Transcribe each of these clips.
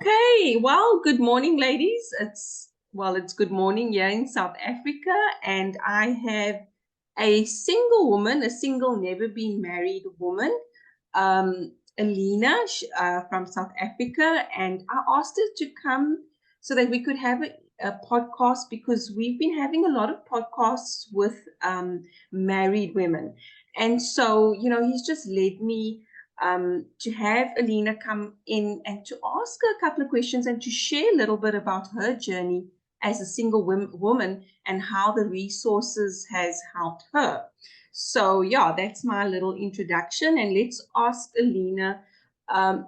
Okay, well, good morning, ladies. It's good morning here in South Africa, and I have a single woman, a single, never been married woman, Alina, from South Africa, and I asked her to come so that we could have a podcast because we've been having a lot of podcasts with married women, and so he's just led me to have Alina come in and to ask her a couple of questions and to share a little bit about her journey as a single woman and how the resources has helped her. So yeah, that's my little introduction, and let's ask Alina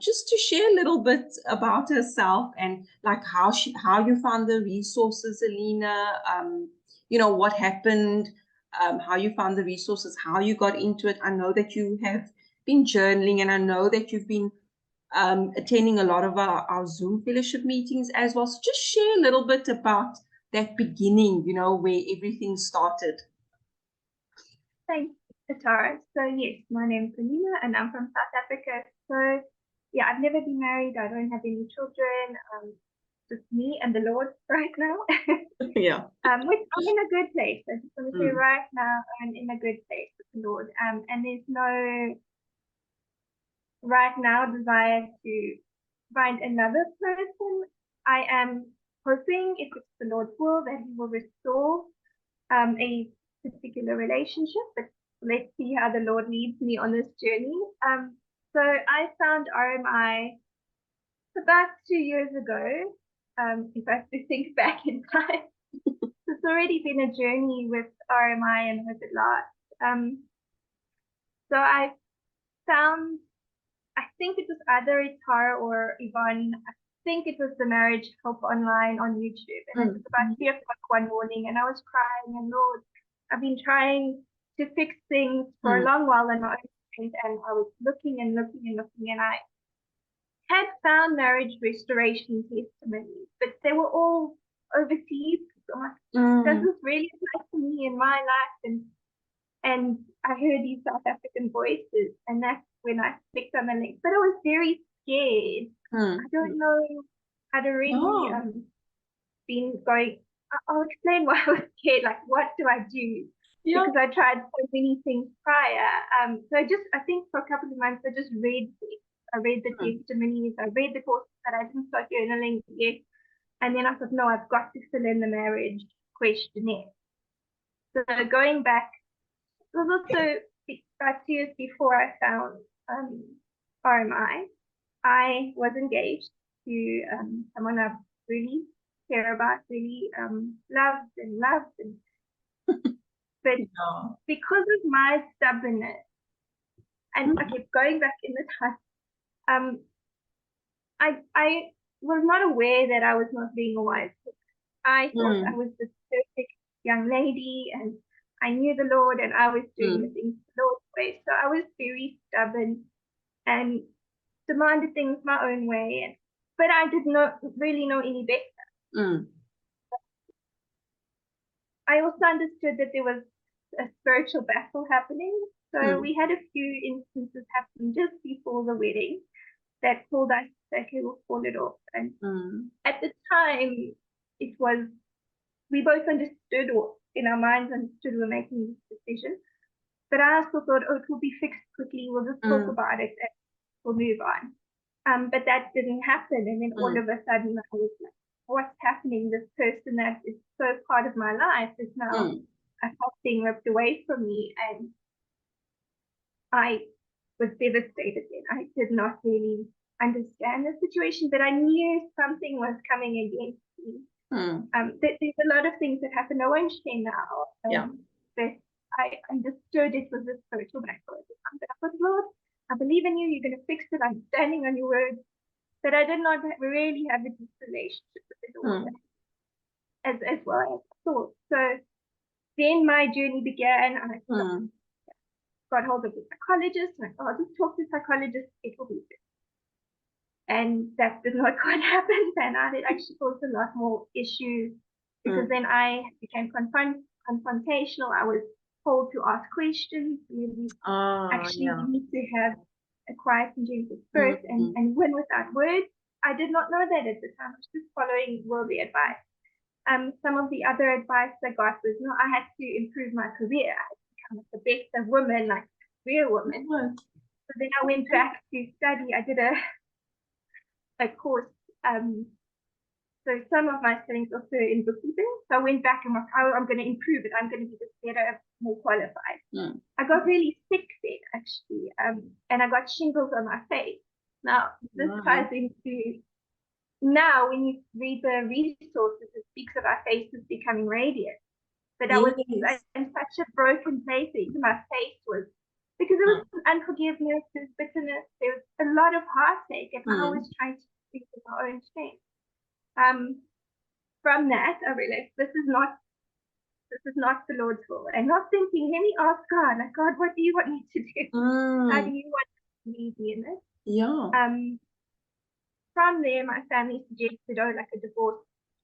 just to share a little bit about herself and like how you found the resources, Alina. What happened, how you found the resources, how you got into it. I know that you have been journaling, and I know that you've been attending a lot of our Zoom fellowship meetings as well. So just share a little bit about that beginning, where everything started. Thanks, Tara. So yes, my name's Alina and I'm from South Africa. So yeah, I've never been married. I don't have any children. Just me and the Lord right now. Yeah. Which I'm in a good place. I just want to say right now I'm in a good place with the Lord. And there's no right now desire to find another person. I am hoping, if it's the Lord's will, that He will restore a particular relationship, but let's see how the Lord leads me on this journey. So I found RMI about 2 years ago. If I have to think back in time, it's already been a journey with RMI and hope it lasts. So I found, I think it was either Tara or Yvonne. I think it was the Marriage Help Online on YouTube, and it was about 3 o'clock one morning, and I was crying, and Lord, I've been trying to fix things for a long while in my own strength, and I was looking and looking and looking, and I had found marriage restoration testimonies, but they were all overseas. So does this really apply to me in my life? And I heard these South African voices, and that's when I clicked on the link. But I was very scared. I don't know how to really been going. I'll explain why I was scared. Like, what do I do? Yeah. Because I tried so many things prior. So I think for a couple of months, I just read the testimonies, I read the courses, but I didn't start journaling yet. And then I thought, no, I've got to fill in the marriage questionnaire. So going back, it was also about 2 years before I found RMI. I was engaged to someone I really care about, really loved. But because of my stubbornness, and I kept going back in the time, I was not aware that I was not being a wife. I thought I was this perfect young lady, and I knew the Lord, and I was doing the things the Lord's way. So I was very stubborn and demanded things my own way, but I did not really know any better. I also understood that there was a spiritual battle happening. So we had a few instances happen just before the wedding that told us, okay, we'll call it off. And at the time, it was, we both understood, or in our minds understood, we were making this decision. But I also thought, oh, it will be fixed quickly. We'll just talk about it and we'll move on. But that didn't happen. And then all of a sudden, I was like, what's happening? This person that is so part of my life is now being ripped away from me. And I was devastated then. I did not really understand the situation, but I knew something was coming against me. There's a lot of things that happen. I won't share now. But I understood it was a spiritual battle at the time. But I thought, Lord, I believe in you. You're going to fix it. I'm standing on your word. But I did not really have a deep relationship with the Lord as well as I thought. So then my journey began. I got hold of a psychologist, and I thought, I'll just talk to a psychologist, it will be good. And that did not quite happen, and it actually caused a lot more issues, because then I became confrontational. I was told to ask questions. You need to have a quiet and gentle spirit and win without words. I did not know that at the time. I was just following worldly advice. Some of the other advice I got was, no, I had to improve my career. I had to become like the best of women, like a career woman. So then I went back to study. I did a course. So some of my studies also in bookkeeping. So I went back and was, oh, I'm going to improve it. I'm going to be this better, more qualified. I got really sick then, actually, and I got shingles on my face. Now, this ties into, now when you read the resources, it speaks of our faces becoming radiant. But I was in such a broken place, even my face was, because there was unforgiveness, there was bitterness, there was a lot of heartache, and I was trying to speak with my own strength. From that, I realized this is not the Lord's will. And not thinking, let me ask God, like, God, what do you want me to do? How do you want me to lead me in this? Yeah. From there, my family suggested, like a divorce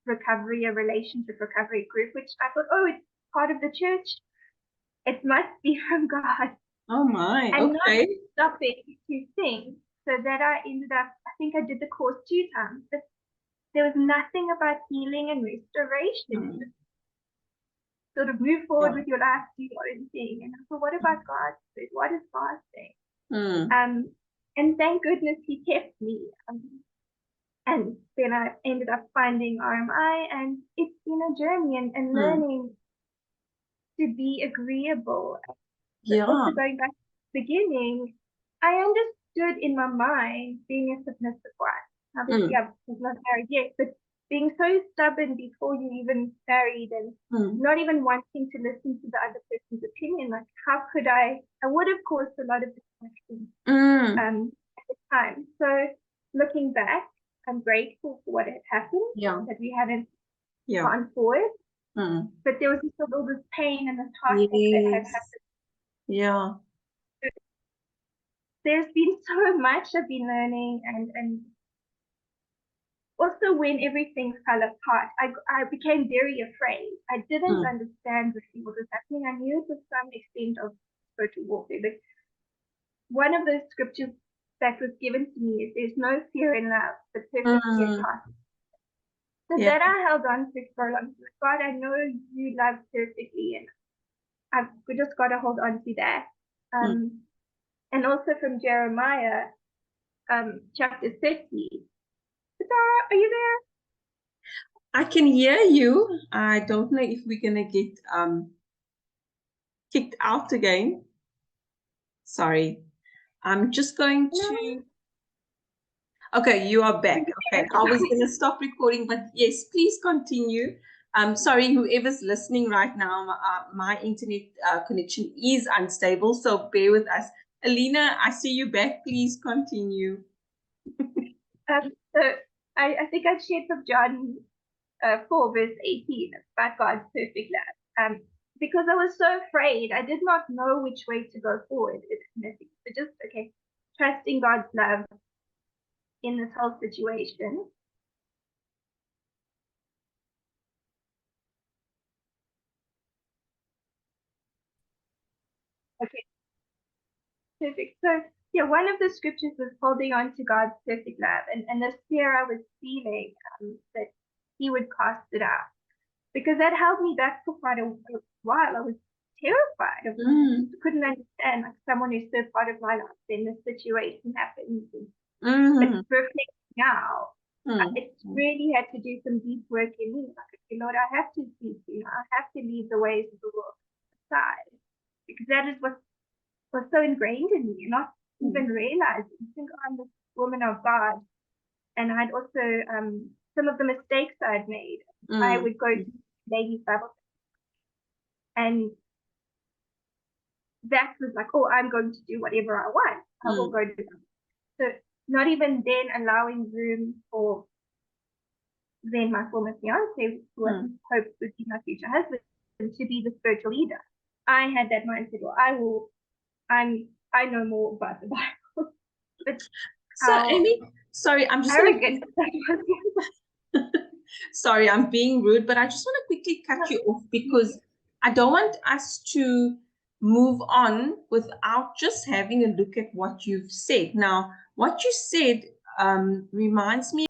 recovery, a relationship recovery group, which I thought, oh, it's part of the church. It must be from God. Oh my, and okay. not stopping to think, so that I ended up, I think I did the course 2 times, but there was nothing about healing and restoration. Just sort of move forward with your life, do your own thing. And I thought, what about God? What does God say? And thank goodness he kept me. And then I ended up finding RMI, and it's been a journey and learning to be agreeable. Also going back to the beginning, I understood in my mind being a submissive wife. Obviously, I was not married yet, but being so stubborn before you even married and not even wanting to listen to the other person's opinion, like how could I would have caused a lot of distraction at the time. So looking back, I'm grateful for what had happened, that we hadn't gone forward. But there was still all this pain and this heartache that had happened. Yeah. There's been so much I've been learning, and also when everything fell apart, I became very afraid. I didn't understand what was happening. I knew it was some extent of spiritual warfare, but one of those scriptures that was given to me is, there's no fear in love, but perfect fear casts. So that I held on to for a long time. God, I know you love perfectly, and I've just got to hold on to that. And also from Jeremiah, chapter 30. Sarah, are you there? I can hear you. I don't know if we're gonna get kicked out again. Sorry. I'm just going to. Okay, you are back. Okay, I was gonna stop recording, but yes, please continue. Sorry, whoever's listening right now, my internet connection is unstable, so bear with us. Alina, I see you back. Please continue. So I think I shared from John 4 verse 18 about God's perfect love. Because I was so afraid, I did not know which way to go forward. So just trusting God's love in this whole situation. Okay, perfect. So yeah, one of the scriptures was holding on to God's perfect love, and the fear I was feeling that he would cast it out, because that held me back for quite a while. I was terrified. I couldn't understand, like, someone who's so part of my life, then this situation happens. But reflecting now, it really had to do some deep work in me. Like, okay, Lord, I have to cease, I have to leave the ways of the world aside, because that is what was so ingrained in me, not even realizing. I think I'm this woman of God, and I'd also some of the mistakes I'd made. I would go to ladies' Bible, and that was like, oh, I'm going to do whatever I want. I will go to them. So not even then allowing room for then my former fiance, who I hope would be my future husband, to be the spiritual leader. I had that mindset, well, I know more about the Bible. But so Amy, sorry, I'm just arrogant. Sorry, I'm being rude, but I just want to quickly cut you off, because I don't want us to move on without just having a look at what you've said. Now, what you said reminds me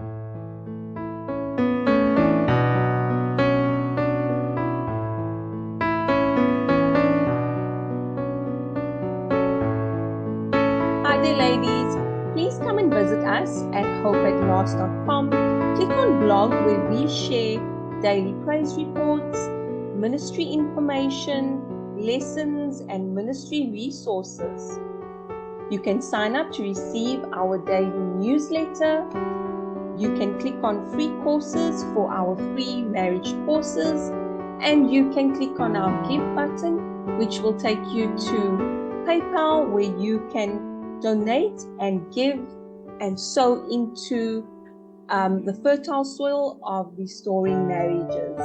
us at hopeatlast.com. Click on blog where we share daily praise reports, ministry information, lessons, and ministry resources. You can sign up to receive our daily newsletter. You can click on free courses for our free marriage courses, and you can click on our give button, which will take you to PayPal, where you can donate and give and sow into the fertile soil of restoring marriages.